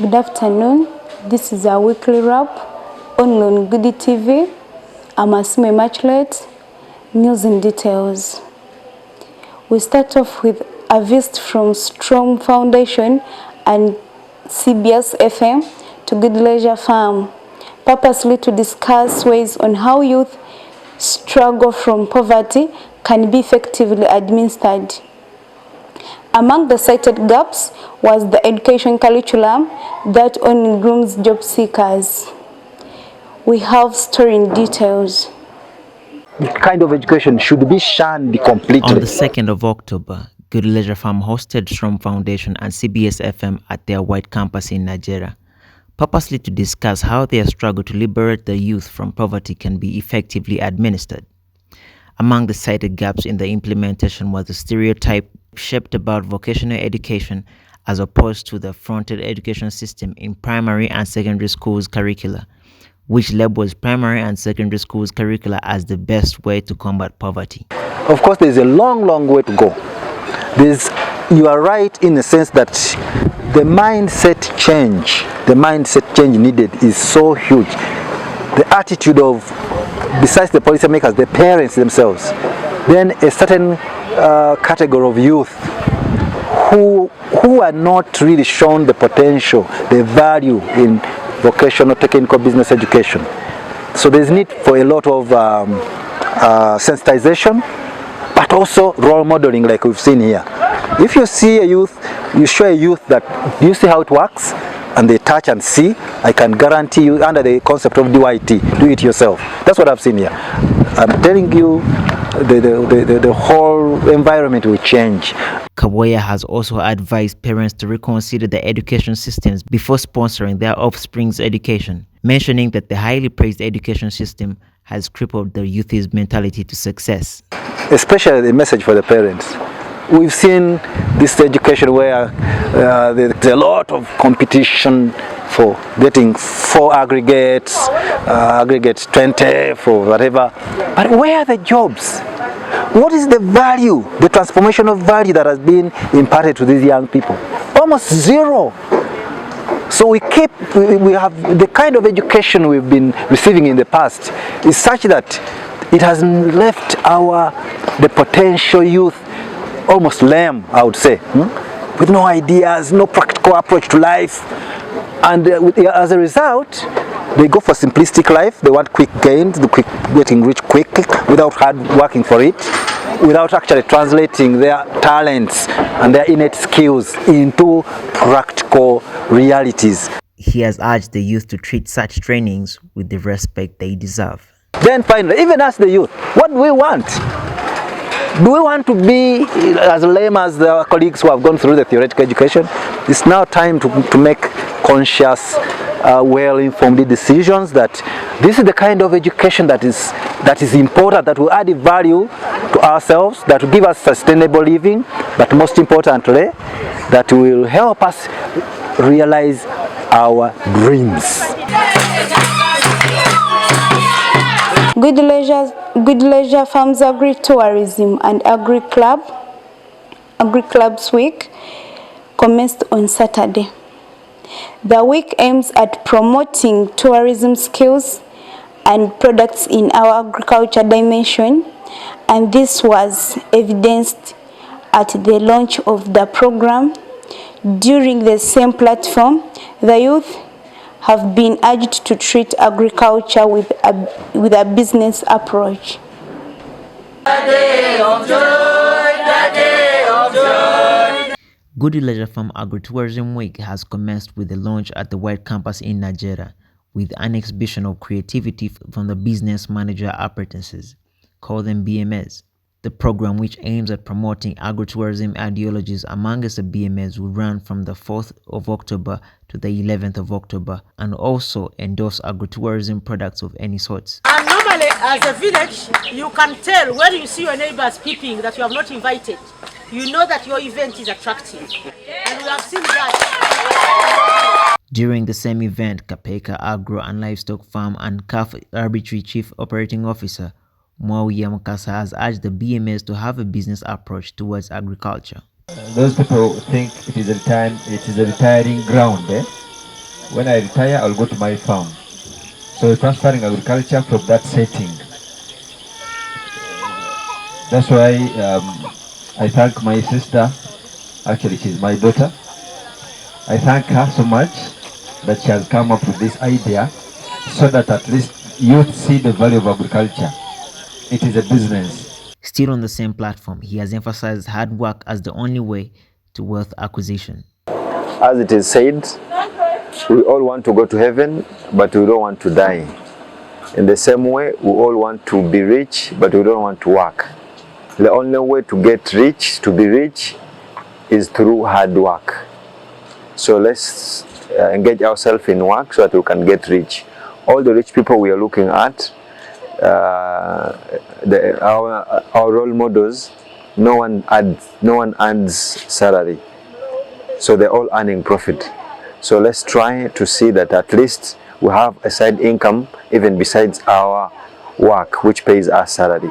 Good afternoon. This is our weekly wrap on Longudi TV. I'm Asime Machlet. News in details. We start off with a visit from Strong Foundation and CBS FM to Good Leisure Farm, purposely to discuss ways on how youth struggle from poverty can be effectively administered. Among the cited gaps was the education curriculum that only grooms job seekers. We have story in details. The kind of education should be shunned completely. On the 2nd of October, Good Leisure Farm hosted Strong Foundation and CBS FM at their white campus in Nigeria, purposely to discuss how their struggle to liberate the youth from poverty can be effectively administered. Among the cited gaps in the implementation was the stereotype shaped about vocational education as opposed to the fronted education system in primary and secondary schools curricula, which labels primary and secondary schools curricula as the best way to combat poverty. Of course, there's a long way to go. You are right in the sense that the mindset change needed is so huge. The attitude of, besides the policymakers, the parents themselves, then a certain category of youth who are not really shown the potential, the value in vocational technical business education. So there's need for a lot of sensitization, but also role modeling like we've seen here. If you see a youth, you show a youth that, do you see how it works? And they touch and see, I can guarantee you, under the concept of DYT, do it yourself. That's what I've seen here. I'm telling you, the whole environment will change. Kaboya has also advised parents to reconsider the education systems before sponsoring their offspring's education, mentioning that the highly praised education system has crippled the youth's mentality to success. Especially the message for the parents. We've seen this education where there's a lot of competition for getting 4 aggregates, aggregates 20 for whatever. But where are the jobs? What is the value, the transformational value that has been imparted to these young people? Almost zero. So we have the kind of education we've been receiving in the past is such that it has left the potential youth almost lame, I would say, with no ideas, no practical approach to life. And as a result, they go for simplistic life. They want quick gains, getting rich quick, without hard working for it, without actually translating their talents and their innate skills into practical realities. He has urged the youth to treat such trainings with the respect they deserve. Then finally, even as the youth, what do we want? Do we want to be as lame as the colleagues who have gone through the theoretical education? It's now time to make conscious, well-informed decisions that this is the kind of education that is important, that will add value to ourselves, that will give us sustainable living, but most importantly, that will help us realize our dreams. Good Leisure Farms Agri-Tourism and Agri-Clubs Week commenced on Saturday. The week aims at promoting tourism skills and products in our agriculture dimension, and this was evidenced at the launch of the program. During the same platform, the youth have been urged to treat agriculture with a business approach. Good Leisure Farm Agri-Tourism Week has commenced with the launch at the White Campus in Nigeria, with an exhibition of creativity from the business manager apprentices, call them BMS. The program, which aims at promoting agritourism ideologies amongst the BMS, will run from the 4th of October to the 11th of October and also endorse agritourism products of any sorts. And normally, as a village, you can tell when you see your neighbors peeping that you have not invited. You know that your event is attractive. And we have seen that. During the same event, Kapeka Agro and Livestock Farm and CAF Arbitrary Chief Operating Officer Mwawi Mukasa has urged the BMS to have a business approach towards agriculture. Those people think it is a retiring ground. When I retire, I'll go to my farm. So transferring agriculture from that setting. That's why I thank my sister. Actually, she's my daughter. I thank her so much that she has come up with this idea so that at least youth see the value of agriculture. It is a business. Still on the same platform, he has emphasized hard work as the only way to wealth acquisition. As it is said, we all want to go to heaven, but we don't want to die. In the same way, we all want to be rich, but we don't want to work. The only way to get rich, to be rich, is through hard work. So let's engage ourselves in work so that we can get rich. All the rich people we are looking at, our role models, no one earns salary. So they're all earning profit. So let's try to see that at least we have a side income even besides our work, which pays us salary.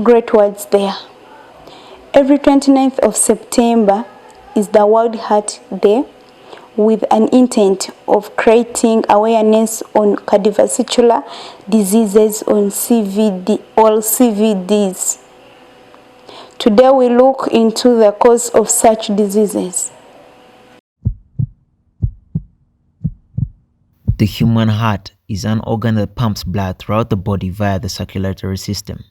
Great words there. Every 29th of September is the World Heart Day, with an intent of creating awareness on cardiovascular diseases, on all CVDs. Today we look into the cause of such diseases. The human heart is an organ that pumps blood throughout the body via the circulatory system.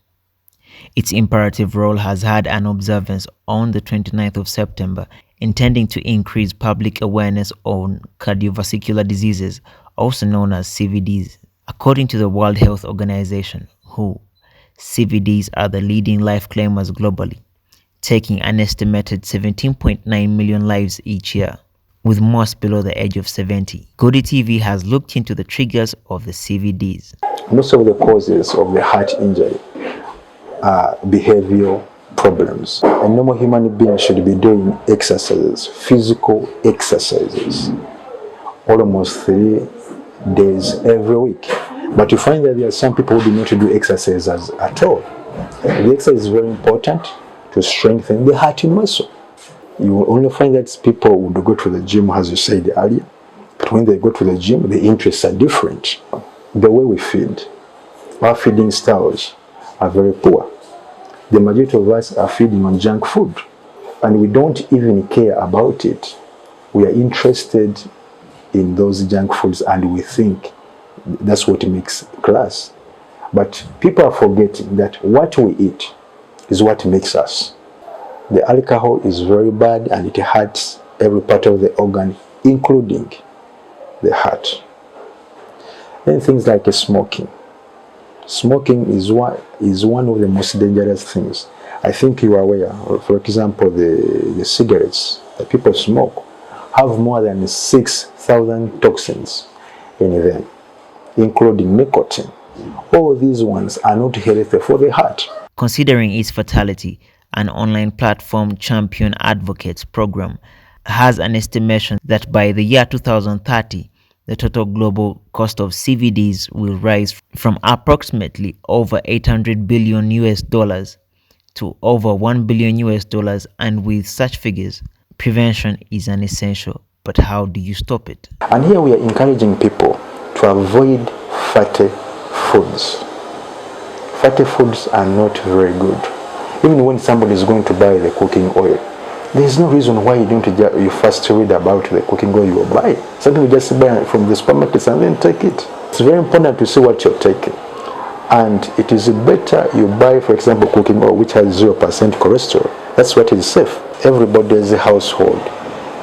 Its imperative role has had an observance on the 29th of September, intending to increase public awareness on cardiovascular diseases, also known as CVDs. According to the World Health Organization, WHO, CVDs are the leading life claimers globally, taking an estimated 17.9 million lives each year, with most below the age of 70. Goody TV has looked into the triggers of the CVDs. Most of the causes of the heart injury are behavioral problems. A normal human being should be doing exercises, physical exercises, almost 3 days every week. But you find that there are some people who do not do exercises at all. The exercise is very important to strengthen the heart muscle. You will only find that people would go to the gym, as you said earlier, but when they go to the gym, the interests are different. The way we feed, our feeding styles are very poor. The majority of us are feeding on junk food, and we don't even care about it. We are interested in those junk foods, and we think that's what makes class. But people are forgetting that what we eat is what makes us. The alcohol is very bad, and it hurts every part of the organ, including the heart. Then things like smoking. Smoking is one of the most dangerous things. I think you are aware, for example, the cigarettes that people smoke have more than 6,000 toxins in them, including nicotine. All these ones are not healthy for the heart. Considering its fatality, an online platform, Champion Advocates Program, has an estimation that by the year 2030, the total global cost of CVDs will rise from approximately over $800 billion to over $1 billion, and with such figures, prevention is an essential. But how do you stop it? And here we are encouraging people to avoid fatty foods. Fatty foods are not very good. Even when somebody is going to buy the cooking oil, there is no reason why you first read about the cooking oil you buy. Some people just buy it from the supermarkets and then take it. It's very important to see what you're taking. And it is better you buy, for example, cooking oil which has 0% cholesterol. That's what is safe. Everybody is a household.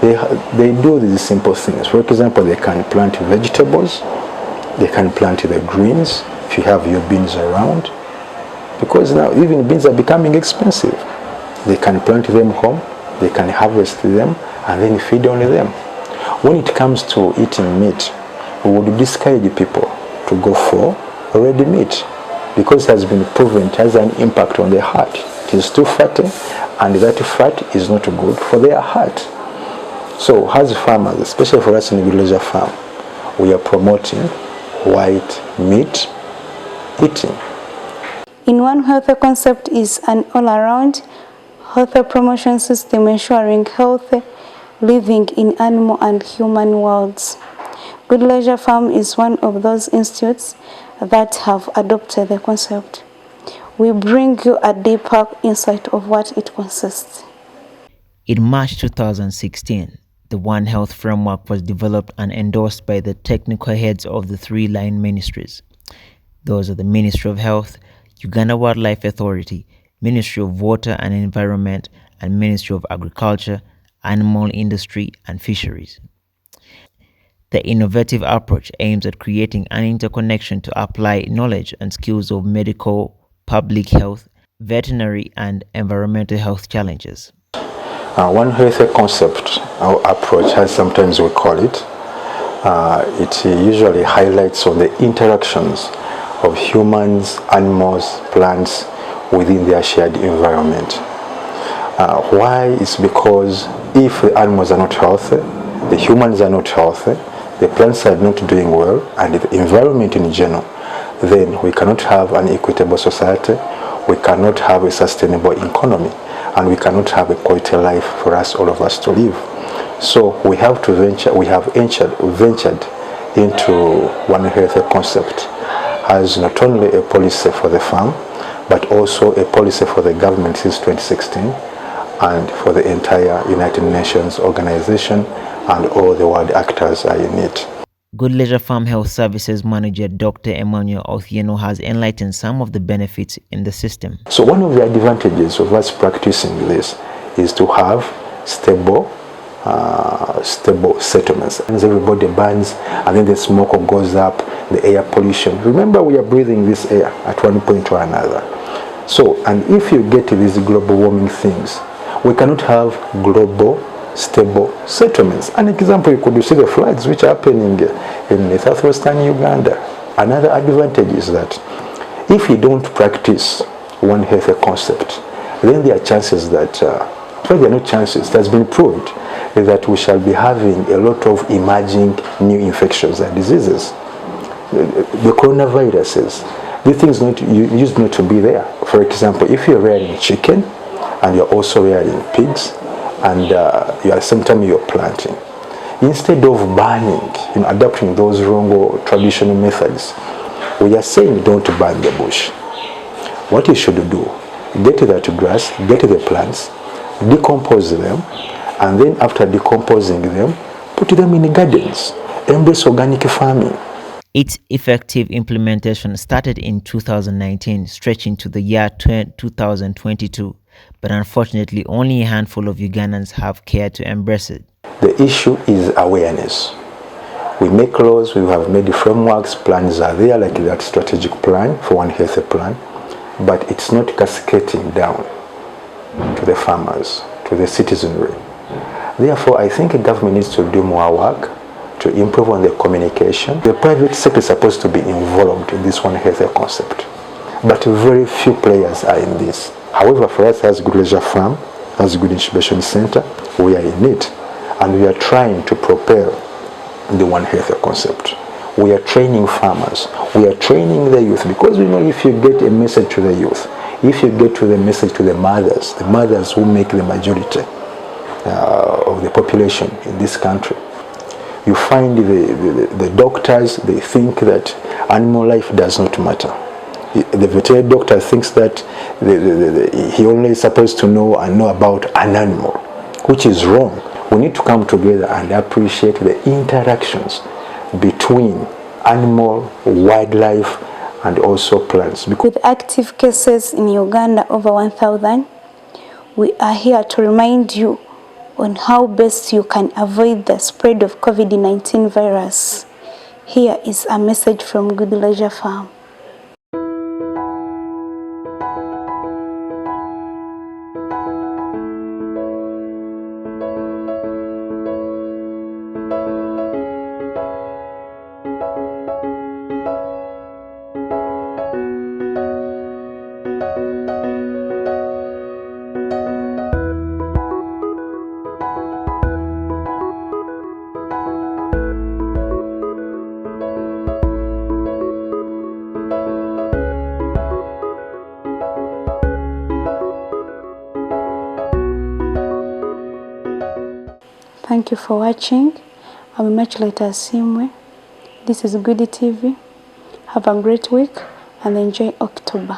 They do these simple things. For example, they can plant vegetables. They can plant the greens if you have your beans around. Because now even beans are becoming expensive. They can plant them home. They can harvest them and then feed on them. When it comes to eating meat, we would discourage people to go for red meat because it has been proven it has an impact on the heart. It is too fatty, and that fat is not good for their heart. So as farmers, especially for us in the Villager Farm, we are promoting white meat eating. In One Health concept is an all-around health promotion system ensuring healthy living in animal and human worlds. Good Leisure Farm is one of those institutes that have adopted the concept. We bring you a deeper insight of what it consists. In March 2016, the One Health framework was developed and endorsed by the technical heads of the three line ministries. Those are the Ministry of Health, Uganda Wildlife Authority, Ministry of Water and Environment, and Ministry of Agriculture, Animal Industry, and Fisheries. The innovative approach aims at creating an interconnection to apply knowledge and skills of medical, public health, veterinary, and environmental health challenges. One Health concept or approach, as sometimes we call it, it usually highlights on the interactions of humans, animals, plants within their shared environment. Why? It's because if the animals are not healthy, the humans are not healthy, the plants are not doing well, and the environment in general, then we cannot have an equitable society, we cannot have a sustainable economy, and we cannot have a quality life for us, all of us, to live. So we have to venture, we have ventured into One Health concept as not only a policy for the farm, but also a policy for the government since 2016, and for the entire United Nations organization, and all the world actors are in it. Good Leisure Farm Health Services Manager Dr. Emmanuel Othieno has enlightened some of the benefits in the system. So one of the advantages of us practicing this is to have stable settlements. And everybody burns, and then the smoke goes up, the air pollution. Remember, we are breathing this air at one point or another. So, and if you get to these global warming things, we cannot have global stable settlements. An example, you could see the floods which are happening in southwestern Uganda. Another advantage is that if you don't practice One Health concept, then there are chances that, well, there are no chances, it has been proved that we shall be having a lot of emerging new infections and diseases. The coronaviruses, these things used not to be there. For example, if you're rearing chicken and you're also rearing pigs, and sometimes you're planting, instead of burning, adopting those wrong or traditional methods, we are saying don't burn the bush. What you should do, get that grass, get the plants, decompose them, and then after decomposing them, put them in gardens. Embrace organic farming. Its effective implementation started in 2019, stretching to the year 2022, but unfortunately only a handful of Ugandans have cared to embrace it. The issue is awareness. We make laws, we have made frameworks, plans are there, like that strategic plan for One Health plan, but it's not cascading down to the farmers, to the citizenry. Therefore, I think the government needs to do more work to improve on the communication. The private sector is supposed to be involved in this One Health concept, but very few players are in this. However, for us as Good Leisure Farm, as Good Incubation Center, we are in it, and we are trying to propel the One Health concept. We are training farmers, we are training the youth, because we know if you get a message to the youth, if you get to the message to the mothers who make the majority of the population in this country, you find the doctors, they think that animal life does not matter. The veterinary doctor thinks that he only is supposed to know about an animal, which is wrong. We need to come together and appreciate the interactions between animal, wildlife, and also plants. With active cases in Uganda over 1,000, we are here to remind you on how best you can avoid the spread of COVID-19 virus. Here is a message from Good Leisure Farm. Thank you for watching. I'm Immaculate Asimwe. This is Goody TV. Have a great week and enjoy October.